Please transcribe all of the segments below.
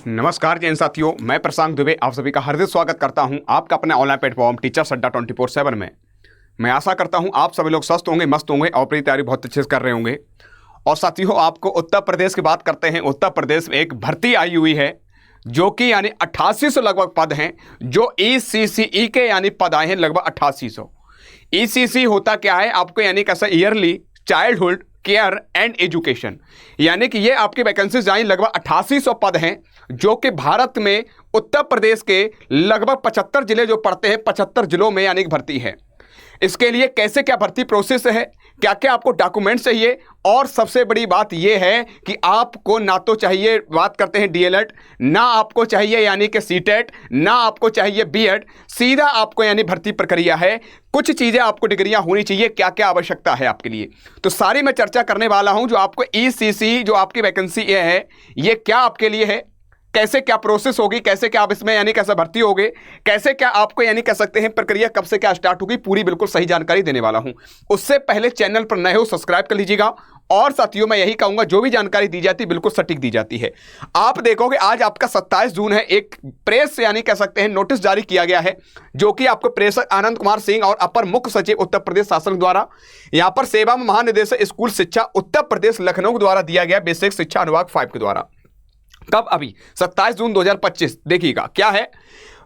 नमस्कार जैन साथियों, मैं प्रशांत दुबे आप सभी का हार्दिक स्वागत करता हूं आपका अपने ऑनलाइन प्लेटफॉर्म टीचर्स अड्डा 24/7 में। मैं आशा करता हूं आप सभी लोग स्वस्थ होंगे, मस्त होंगे और अपनी तैयारी बहुत अच्छे से कर रहे होंगे। और साथियों, आपको उत्तर प्रदेश की बात करते हैं। उत्तर प्रदेश में एक भर्ती आई हुई है जो कि यानी 8800 लगभग पद हैं, जो ECCE के यानी पद आए हैं लगभग 8800। ECC होता क्या है आपको, यानी कैसा yearly childhood care and education, यानी कि ये आपकी वैकेंसीज आई लगभग 8800 पद हैं, जो कि भारत में उत्तर प्रदेश के लगभग 75 जिले जो पड़ते हैं, 75 जिलों में यानी कि भर्ती है। इसके लिए कैसे क्या भर्ती प्रोसेस है, क्या क्या आपको डॉक्यूमेंट चाहिए, और सबसे बड़ी बात यह है कि आपको ना तो चाहिए, बात करते हैं DLED, ना आपको चाहिए यानी कि CTET, ना आपको चाहिए BEd, सीधा आपको यानी भर्ती प्रक्रिया है। कुछ चीज़ें आपको डिग्रियां होनी चाहिए, क्या क्या आवश्यकता है आपके लिए, तो सारी मैं चर्चा करने वाला हूं। जो आपको ECC जो आपकी वैकेंसी ये है, ये क्या आपके लिए है, कैसे क्या प्रोसेस होगी, कैसे क्या आप इसमें यानी कैसे भर्ती होगे, कैसे क्या आपको यानी कह सकते हैं प्रक्रिया कब से क्या स्टार्ट होगी, पूरी बिल्कुल सही जानकारी देने वाला हूं। उससे पहले चैनल पर नए हो सब्सक्राइब कर लीजिएगा। और साथियों, मैं यही कहूंगा जो भी जानकारी दी जाती है बिल्कुल सटीक दी जाती है। आप देखोगे आज आपका 27 जून है, एक प्रेस यानी कह सकते हैं नोटिस जारी किया गया है, जो कि आपको प्रेषक आनंद कुमार सिंह और अपर मुख्य सचिव उत्तर प्रदेश शासन द्वारा यहां पर सेवा महानिदेशक स्कूल शिक्षा उत्तर प्रदेश लखनऊ द्वारा दिया गया, बेसिक शिक्षा अनुभाग 5 के द्वारा। कब? अभी 27 जून 2025। देखिएगा क्या है,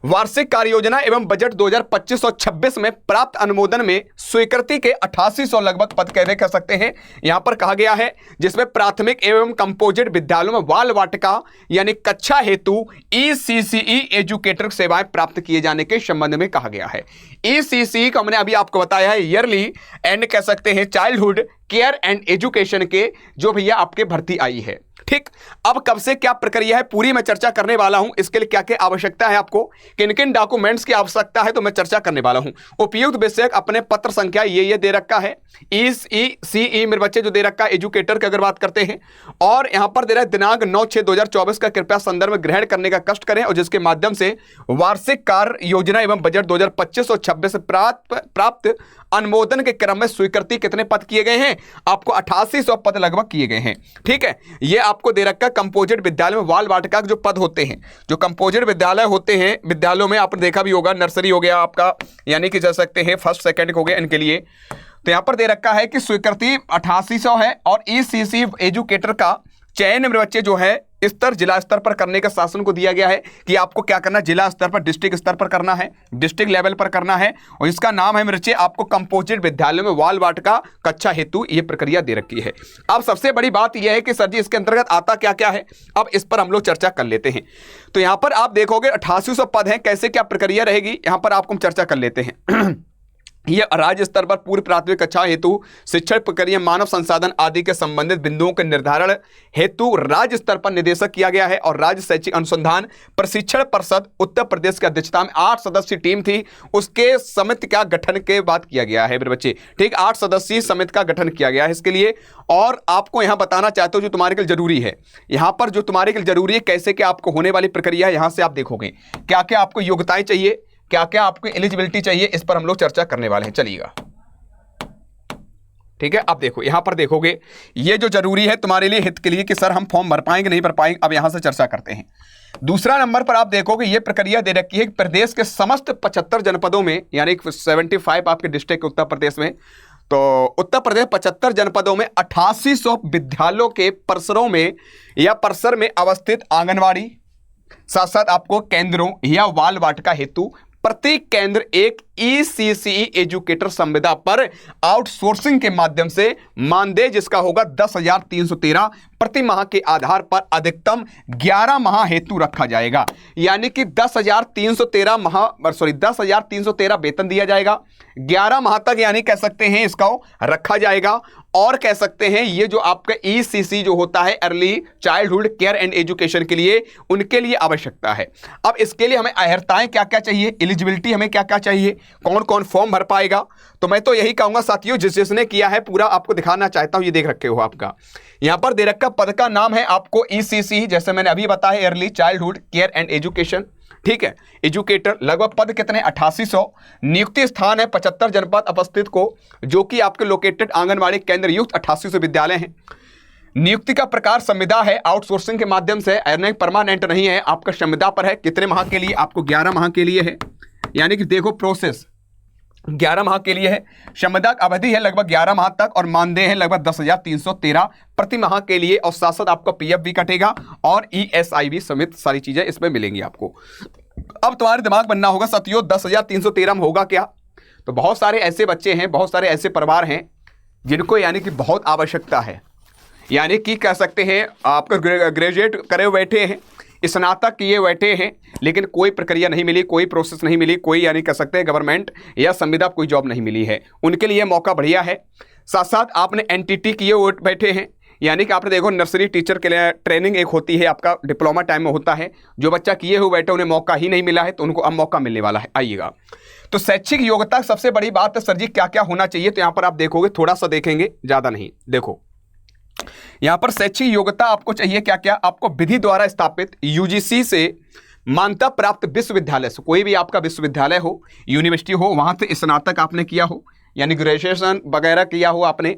वार्षिक कार्य योजना एवं बजट 2025 और 26 में प्राप्त अनुमोदन में स्वीकृति के 8800 लगभग पद कह सकते हैं यहां पर कहा गया है, जिसमें प्राथमिक एवं कंपोजिट विद्यालयों में बाल वाटिका यानी कक्षा हेतु ECCE एजुकेटर सेवाएं प्राप्त किए जाने के संबंध में कहा गया है। ECCE को हमने अभी आपको बताया है ईयरली एंड कह सकते हैं चाइल्डहुड केयर एंड एजुकेशन के जो भैया आपके भर्ती आई है। ठीक, अब कब से क्या प्रक्रिया है पूरी मैं चर्चा करने वाला हूं। इसके लिए क्या क्या आवश्यकता है, आपको किन किन डॉक्यूमेंट्स की आवश्यकता है, तो मैं चर्चा करने वाला हूं। उपयुक्त विषयक अपने पत्र संख्या ये दे रखा है, ECCE मेरे बच्चे जो दे रखा है एजुकेटर की अगर बात करते हैं, और यहां पर दे रहा है दिनांक 9/6/2024 का कृपया संदर्भ ग्रहण करने का कष्ट करें, और जिसके माध्यम से वार्षिक कार्य योजना एवं बजट 2025 और 26 प्राप्त अनुमोदन के क्रम में स्वीकृति कितने पद किए गए हैं, आपको 8800 पद लगभग किए गए हैं। ठीक है, ये आपको दे रखा कंपोजिट विद्यालय में बाल वाटिका के जो पद होते हैं, जो कंपोजिट विद्यालय होते हैं, विद्यालयों में आपने देखा भी होगा, नर्सरी हो गया आपका यानी कि जा सकते हैं फर्स्ट सेकंड हो गया, इनके लिए तो यहां पर दे रखा है कि स्वीकृति 8800 है, और ECC एजुकेटर का चयन मेरे बच्चे जो है स्तर जिला स्तर पर करने का शासन को दिया गया है कि आपको क्या करना है, जिला स्तर पर, डिस्ट्रिक्ट स्तर पर करना है, डिस्ट्रिक्ट लेवल पर करना है, और इसका नाम है मेरे बच्चे आपको कंपोजिट विद्यालयों में बाल वाटिका कक्षा हेतु ये प्रक्रिया दे रखी है। अब सबसे बड़ी बात यह है कि सर जी इसके अंतर्गत आता क्या क्या है, अब इस पर हम लोग चर्चा कर लेते हैं। तो यहां पर आप देखोगे 8800 पद हैं, कैसे क्या प्रक्रिया रहेगी यहां पर आपको हम चर्चा कर लेते हैं। यह राज्य स्तर पर पूर्व प्राथमिक कक्षा हेतु शिक्षण प्रक्रिया, मानव संसाधन आदि के संबंधित बिंदुओं के निर्धारण हेतु राज्य स्तर पर निर्देशक किया गया है, और राज्य शैक्षिक अनुसंधान प्रशिक्षण परिषद उत्तर प्रदेश की अध्यक्षता में 8 सदस्यीय टीम थी, उसके समिति का गठन के बाद किया गया है मेरे बच्चे। ठीक, 8 सदस्यीय समिति का गठन किया गया है इसके लिए। और आपको यहां बताना चाहते हो जो तुम्हारे के लिए जरूरी है, यहां पर जो तुम्हारे के लिए जरूरी है कैसे क्या आपको होने वाली प्रक्रिया है, यहां से आप देखोगे क्या क्या आपको योग्यताएं चाहिए, क्या क्या आपको एलिजिबिलिटी चाहिए, इस पर हम लोग चर्चा करने वाले हैं। चलिएगा, ठीक है। अब देखो यहां पर देखोगे ये जो जरूरी है तुम्हारे लिए हित के लिए कि सर हम फॉर्म भर पाएंगे नहीं भर पाएंगे, अब यहां से चर्चा करते हैं। दूसरा नंबर पर आप देखोगे ये प्रक्रिया दे रखी है कि प्रदेश के समस्त 75 जनपदों में, यानी 75 आपके डिस्ट्रिक्ट उत्तर प्रदेश में, तो उत्तर प्रदेश 75 जनपदों में 8800 विद्यालयों के परिसरों में या परिसर में अवस्थित आंगनवाड़ी, साथ साथ आपको केंद्रों या बाल वाटिका हेतु प्रत्येक केंद्र एक ECCE एजुकेटर संविदा पर आउटसोर्सिंग के माध्यम से मानदेय जिसका होगा 10,313 प्रति माह के आधार पर अधिकतम 11 माह हेतु रखा जाएगा, यानी कि 10,313 वेतन दिया जाएगा, 11 माह तक यानी कह सकते हैं इसका रखा जाएगा। और कह सकते हैं ये जो आपका ECC जो होता है early childhood care and education के लिए, उनके लिए आवश्यकता है। अब इसके लिए हमें अर्हताएं क्या क्या चाहिए, एलिजिबिलिटी हमें क्या क्या चाहिए, कौन कौन फॉर्म भर पाएगा, तो मैं तो यही कहूंगा साथियों जिसने किया है पूरा आपको दिखाना चाहता हूं। ये देख रखे हो आपका यहां पर दे रखा पद का नाम है आपको ECC, जैसे मैंने अभी बताया early childhood care and education. ठीक है, एजुकेटर लगभग पद कितने 8800, नियुक्ति स्थान है 75 जनपद अवस्थित को, जो कि आपके लोकेटेड आंगनवाड़ी केंद्र युक्त 8800 विद्यालय हैं। नियुक्ति का प्रकार संविदा है, आउटसोर्सिंग के माध्यम से, अर्निंग परमानेंट नहीं है, आपका संविदा पर है। कितने माह के लिए? आपको 11 माह के लिए है। यानी कि देखो प्रोसेस 11 माह के लिए है, संविदा अवधि है लगभग 11 माह तक और मानदेय है लगभग 10,313 प्रति माह के लिए। और साथ साथ आपका पीएफ भी कटेगा और ईएसआई भी समेत सारी चीजें इसमें मिलेंगी आपको। अब तुम्हारे दिमाग बनना होगा सतियो 10,313 में होगा क्या? तो बहुत सारे ऐसे बच्चे हैं, बहुत सारे ऐसे परिवार हैं जिनको यानी कि बहुत आवश्यकता है, यानी कि कह सकते हैं आपका ग्रेजुएट करे बैठे हैं, स्नातक किए बैठे हैं, लेकिन कोई प्रक्रिया नहीं मिली, कोई प्रोसेस नहीं मिली, कोई यानी कह सकते हैं गवर्नमेंट या संविदा कोई जॉब नहीं मिली है। उनके लिए मौका बढ़िया है। साथ साथ आपने एनटीटी किए बैठे हैं, यानी कि आपने देखो नर्सरी टीचर के लिए ट्रेनिंग एक होती है, आपका डिप्लोमा टाइम में होता है। जो बच्चा किए हुए बैठे उन्हें मौका ही नहीं मिला है, तो उनको अब मौका मिलने वाला है। आइएगा, तो शैक्षिक योग्यता सबसे बड़ी बात है सर जी क्या क्या होना चाहिए। तो यहाँ पर आप देखोगे, थोड़ा सा देखेंगे, ज़्यादा नहीं। देखो यहां पर शैक्षिक योग्यता आपको चाहिए क्या क्या? आपको विधि द्वारा स्थापित यूजीसी से मान्यता प्राप्त विश्वविद्यालय से, कोई भी आपका विश्वविद्यालय हो, यूनिवर्सिटी हो, वहां से स्नातक आपने किया हो, यानी ग्रेजुएशन वगैरह किया हो आपने।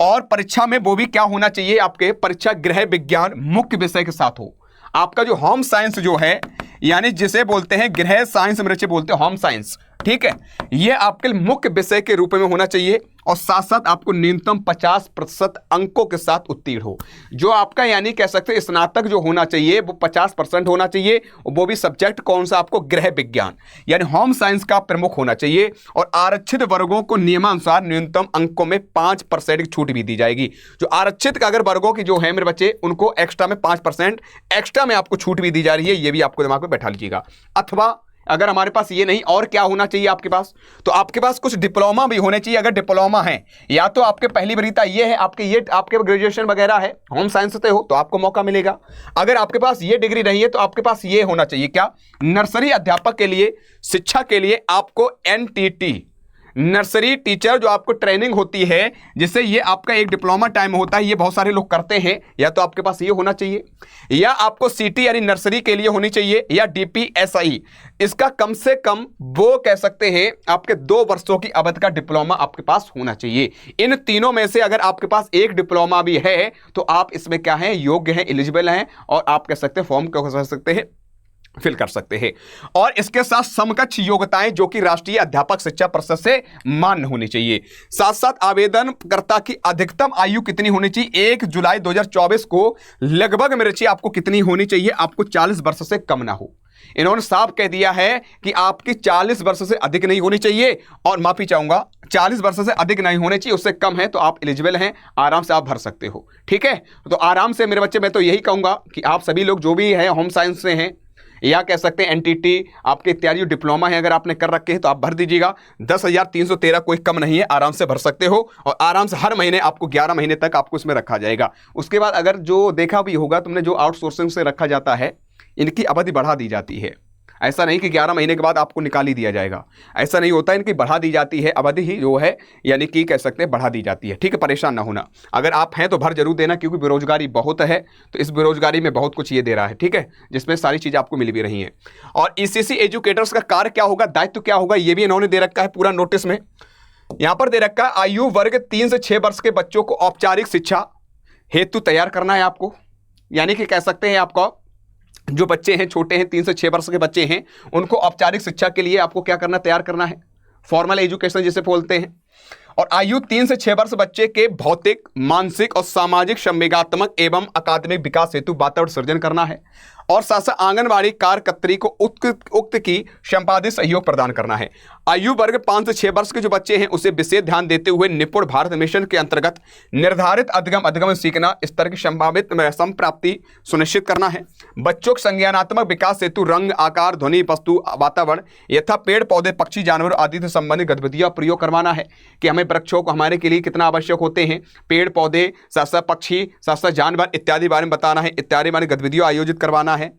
और परीक्षा में वो भी क्या होना चाहिए? आपके परीक्षा गृह विज्ञान मुख्य विषय के साथ हो। आपका जो होम साइंस जो है, यानी जिसे बोलते हैं गृह साइंस, अंग्रेजी बोलते हैं होम साइंस, ठीक है, ये आपके मुख्य विषय के रूप में होना चाहिए। और साथ साथ आपको न्यूनतम 50% अंकों के साथ उत्तीर्ण हो। जो आपका यानी कह सकते हैं स्नातक जो होना चाहिए वो 50% होना चाहिए, वो भी सब्जेक्ट कौन सा? आपको गृह विज्ञान यानी होम साइंस का प्रमुख होना चाहिए। और आरक्षित वर्गों को नियमानुसार न्यूनतम अंकों में 5% की छूट भी दी जाएगी। जो आरक्षित अगर वर्गों की जो है मेरे बच्चे, उनको एक्स्ट्रा में 5% एक्स्ट्रा में आपको छूट भी दी जा रही है, ये भी आपको दिमाग में बैठा लीजिएगा। अथवा अगर हमारे पास ये नहीं और क्या होना चाहिए आपके पास? तो आपके पास कुछ डिप्लोमा भी होने चाहिए। अगर डिप्लोमा है, या तो आपके पहली वरीयता ये है, आपके ग्रेजुएशन वगैरह है, होम साइंस से हो तो आपको मौका मिलेगा। अगर आपके पास ये डिग्री नहीं है तो आपके पास ये होना चाहिए क्या? नर्सरी अध्यापक के लिए, शिक्षा के लिए आपको एनटीटी नर्सरी टीचर जो आपको ट्रेनिंग होती है, जिससे ये आपका एक डिप्लोमा टाइम होता है, ये बहुत सारे लोग करते हैं। या तो आपके पास ये होना चाहिए, या आपको सीटी यानी नर्सरी के लिए होनी चाहिए, या डीपीएसआई, इसका कम से कम वो कह सकते हैं आपके 2 वर्षों की अवधि का डिप्लोमा आपके पास होना चाहिए। इन तीनों में से अगर आपके पास एक डिप्लोमा भी है तो आप इसमें क्या है? योग्य हैं, एलिजिबल हैं, और आप कह सकते हैं फॉर्म क्या कह सकते हैं फिल कर सकते हैं। और इसके साथ समकक्ष योग्यताएं जो कि राष्ट्रीय अध्यापक शिक्षा परिषद से मान्य होनी चाहिए। साथ साथ आवेदनकर्ता की अधिकतम आयु कितनी होनी चाहिए? 1 जुलाई 2024 को लगभग मेरे चाहिए आपको कितनी होनी चाहिए? आपको 40 वर्ष से कम ना हो। इन्होंने साफ कह दिया है कि आपकी 40 वर्ष से अधिक नहीं होनी चाहिए, और माफी चाहूंगा 40 वर्ष से अधिक नहीं होने चाहिए, उससे कम है तो आप एलिजिबल हैं, आराम से आप भर सकते हो। ठीक है, तो आराम से मेरे बच्चे, मैं तो यही कहूंगा कि आप सभी लोग जो भी हैं होम साइंस से हैं, या कह सकते हैं एनटीटी आपके इत्यादि डिप्लोमा है, अगर आपने कर रखे हैं तो आप भर दीजिएगा। 10,313 कोई कम नहीं है, आराम से भर सकते हो। और आराम से हर महीने आपको 11 महीने तक आपको इसमें रखा जाएगा। उसके बाद अगर जो देखा भी होगा तुमने, जो आउटसोर्सिंग से रखा जाता है, इनकी अवधि बढ़ा दी जाती है। ऐसा नहीं कि 11 महीने के बाद आपको निकाल ही दिया जाएगा, ऐसा नहीं होता है। इनकी बढ़ा दी जाती है, अवधि ही जो है यानी कि कह सकते हैं बढ़ा दी जाती है। ठीक है, परेशान ना होना। अगर आप हैं तो भर जरूर देना, क्योंकि बेरोजगारी बहुत है, तो इस बेरोजगारी में बहुत कुछ ये दे रहा है। ठीक है, जिसमें सारी चीज़ें आपको मिल भी रही हैं। और ईसीसी एजुकेटर्स का कार्य क्या होगा, दायित्व क्या होगा, ये भी इन्होंने दे रखा है पूरा नोटिस में। यहाँ पर दे रखा है आयु वर्ग 3 से 6 वर्ष के बच्चों को औपचारिक शिक्षा हेतु तैयार करना है आपको। यानी कि कह सकते हैं आपका जो बच्चे हैं, छोटे हैं, 3 से 6 वर्ष के बच्चे हैं, उनको औपचारिक शिक्षा के लिए आपको क्या करना, तैयार करना है, फॉर्मल एजुकेशन जिसे बोलते हैं। और आयु 3 से 6 वर्ष बच्चे के भौतिक, मानसिक और सामाजिक संवेगात्मक एवं अकादमिक विकास हेतु वातावरण सृजन करना है। और साथ साथ आंगनबाड़ी कार्यकर्त्री को उक्त की संपादित सहयोग प्रदान करना है। आयु वर्ग 5 से 6 वर्ष के जो बच्चे हैं उसे विशेष ध्यान देते हुए निपुण भारत मिशन के अंतर्गत निर्धारित अधिगम सीखना स्तर की संभावित संप्राप्ति सुनिश्चित करना है। बच्चों के संज्ञानात्मक विकास हेतु रंग, आकार, ध्वनि, वस्तु, वातावरण यथा पेड़ पौधे, पक्षी, जानवर आदि से संबंधित गतिविधियां प्रयोग करवाना है कि हमें वृक्षों को हमारे के लिए कितना आवश्यक होते हैं, पेड़ पौधे, साथ साथ पक्षी, साथ साथ जानवर इत्यादि बारे में बताना है, इत्यादि बारे गतिविधियों आयोजित करवाना है। है।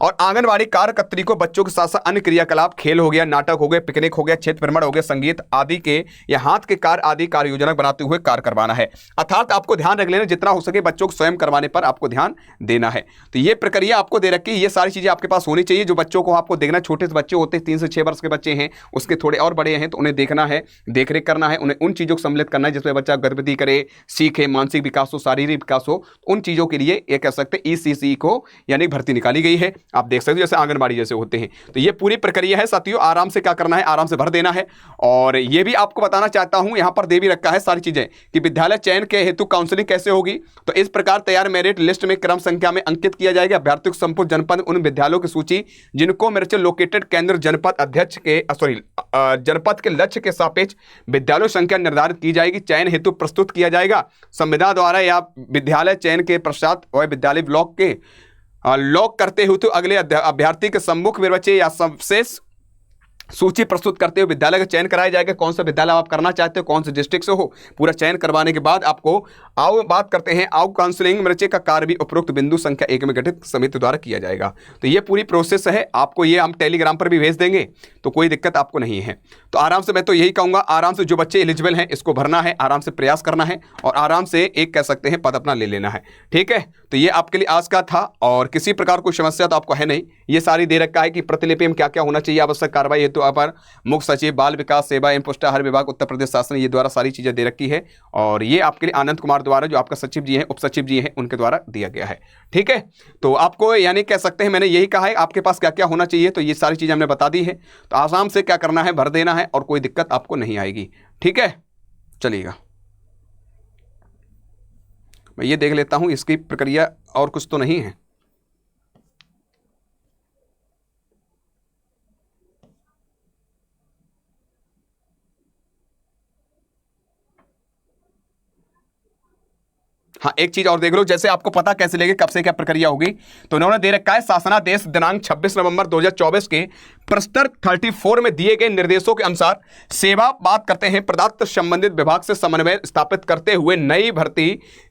और आंगनबाड़ी कार्यकर्त्री को बच्चों के साथ साथ अन्य क्रियाकलाप, खेल हो गया, नाटक हो गया, पिकनिक हो गया, क्षेत्र भ्रमण हो गया, संगीत आदि के या हाथ के कार्य आदि कार्य योजना बनाते हुए कार्य करवाना है। अर्थात आपको ध्यान रख लेना, जितना हो सके बच्चों को स्वयं करवाने पर आपको ध्यान देना है। तो ये प्रक्रिया आपको दे रखी है, ये सारी चीजें आपके पास होनी चाहिए। जो बच्चों को आपको देखना, छोटे से बच्चे होते हैं, 3 से 6 वर्ष के बच्चे हैं, उसके थोड़े और बड़े हैं, तो उन्हें देखना है, देखरेख करना है, उन्हें उन चीजों को सम्मिलित करना है जिसमें बच्चा गतिविधि करे, सीखे, मानसिक विकास हो, शारीरिक विकास हो। उन चीजों के लिए ये कह सकते हैं ECC को यानी भर्ती निकाली गई है। आप देख सकते हो जैसे आंगनबाड़ी जैसे होते हैं। तो ये पूरी प्रक्रिया है साथियों, आराम से क्या करना है, आराम से भर देना है। और ये भी आपको बताना चाहता हूं, यहां पर दे भी रखा है सारी चीजें कि विद्यालय चयन के हेतु काउंसलिंग कैसे होगी। तो इस प्रकार तैयार मेरिट लिस्ट में क्रम संख्या में अंकित किया जाएगा अभ्यर्थियों को संपूर्ण जनपद उन विद्यालयों की सूची जिनको मेरिट लोकेटेड केंद्र जनपद अध्यक्ष के जनपद के लक्ष्य के सापेक्ष विद्यालय संख्या निर्धारित की जाएगी। चयन हेतु प्रस्तुत किया जाएगा संविदा द्वारा या विद्यालय चयन के पश्चात और विद्यालय ब्लॉक के लॉक करते हुए तो अगले अभ्यर्थी के सम्मुख निर्वाचन या सबसेस सूची प्रस्तुत करते हुए विद्यालय का चयन कराया जाएगा। कौन सा विद्यालय आप करना चाहते हो, कौन से डिस्ट्रिक्ट से हो, पूरा चयन करवाने के बाद आपको बात करते हैं काउंसलिंग मेरिट का कार्य भी उपरोक्त बिंदु संख्या 1 में गठित समिति द्वारा किया जाएगा। तो ये पूरी प्रोसेस है, आपको ये हम टेलीग्राम पर भी भेज देंगे, तो कोई दिक्कत आपको नहीं है। तो आराम से मैं तो यही कहूँगा, आराम से जो बच्चे एलिजिबल हैं इसको भरना है, आराम से प्रयास करना है और आराम से एक कह सकते हैं पद अपना ले लेना है। ठीक है, तो ये आपके लिए आज का था और किसी प्रकार कोई समस्या तो आपको है नहीं। ये सारी दे रखा है कि प्रतिलिपि में क्या क्या होना चाहिए, आवश्यक कार्रवाई हेतु अपर मुख्य सचिव बाल विकास सेवा एवं पुष्टाहार विभाग उत्तर प्रदेश शासन ये द्वारा सारी चीजें दे रखी है। और ये आपके लिए आनंद कुमार द्वारा जो आपका सचिव जी हैं, उप सचिव जी हैं, उनके द्वारा दिया गया है। ठीक है, तो आपको यानी कह सकते हैं मैंने यही कहा है आपके पास क्या क्या होना चाहिए, तो ये सारी चीजें हमने बता दी है। तो आसाम से क्या करना है, भर देना है और कोई दिक्कत आपको नहीं आएगी। ठीक है, चलिएगा मैं ये देख लेता हूं इसकी प्रक्रिया और कुछ तो नहीं है। हाँ, एक चीज और देख लो, जैसे आपको पता कैसे लगे कब से क्या प्रक्रिया होगी। तो उन्होंने दे रखा है शासनादेश दिनांक 26 नवंबर 2024 के प्रस्तर 34 में दिए गए निर्देशों के अनुसार सेवा बात करते हैं प्रदत्त संबंधित विभाग से समन्वय स्थापित करते हुए नई भर्ती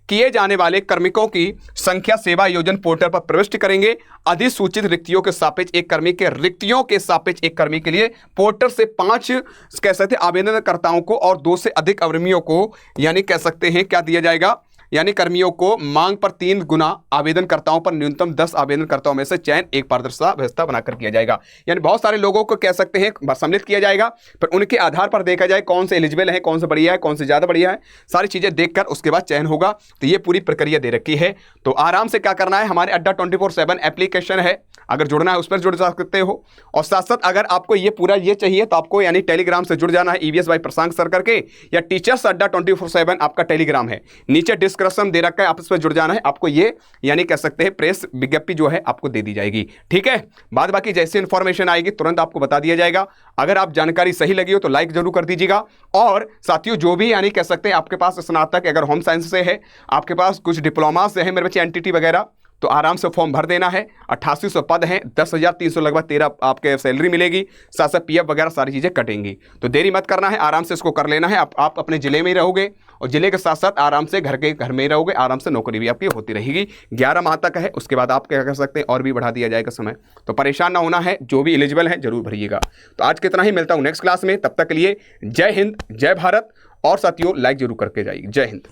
किए जाने वाले कार्मिकों की संख्या सेवा योजना पोर्टल पर प्रविष्ट करेंगे। अधिसूचित रिक्तियों के सापेक्ष एक कर्मी के रिक्तियों के सापेक्ष एक कर्मी के लिए पोर्टल से 5 कह सकते हैं आवेदनकर्ताओं को और 2 से अधिक अवरिमियों को यानी कह सकते हैं क्या दिया जाएगा, यानी कर्मियों को मांग पर 3 गुना, आवेदनकर्ताओं पर न्यूनतम 10 आवेदनकर्ताओं में से चयन एक पारदर्शिता व्यवस्था बनाकर किया जाएगा। यानी बहुत सारे लोगों को कह सकते हैं सम्मिलित किया जाएगा, पर उनके आधार पर देखा जाए कौन से एलिजिबल है, कौन से बढ़िया है, कौन से ज़्यादा बढ़िया है, सारी चीज़ें देखकर उसके बाद चयन होगा। तो ये पूरी प्रक्रिया दे रखी है। तो आराम से क्या करना है, हमारे अड्डा 24/7 एप्लीकेशन है, अगर जुड़ना है उस पर जुड़ सकते हो। और साथ साथ अगर आपको ये पूरा ये चाहिए तो आपको यानी टेलीग्राम से जुड़ जाना है, EVS बाई प्रशांत सर करके, या टीचर्स अड्डा 24/7 आपका टेलीग्राम है, नीचे डिस्क्रिप्शन दे रखा है, आप इस पर जुड़ जाना है। आपको ये यानी कह सकते हैं प्रेस विज्ञप्ति जो है आपको दे दी जाएगी। ठीक है, बाद बाकी जैसे इंफॉर्मेशन आएगी तुरंत आपको बता दिया जाएगा। अगर आप जानकारी सही लगी हो तो लाइक जरूर कर दीजिएगा। और साथियों जो भी यानी कह सकते हैं आपके पास स्नातक अगर होम साइंस से है, आपके पास कुछ डिप्लोमा से है मेरे बच्चे NTT वगैरह, तो आराम से फॉर्म भर देना है। 8800 पद हैं, 10,300 लगभग 13 आपके सैलरी मिलेगी, साथ साथ PF वगैरह सारी चीज़ें कटेंगी। तो देरी मत करना है, आराम से इसको कर लेना है। आप अपने ज़िले में ही रहोगे और ज़िले के साथ साथ आराम से घर में ही रहोगे, आराम से नौकरी भी आपकी होती रहेगी। 11 माह तक है, उसके बाद आप क्या कर सकते हैं और भी बढ़ा दिया जाएगा समय। तो परेशान ना होना है, जो भी एलिजिबल है जरूर भरिएगा। तो आज कितना ही, मिलता हूँ नेक्स्ट क्लास में, तब तक के लिए जय हिंद, जय भारत। और साथियों लाइक जरूर करके जाइए। जय हिंद।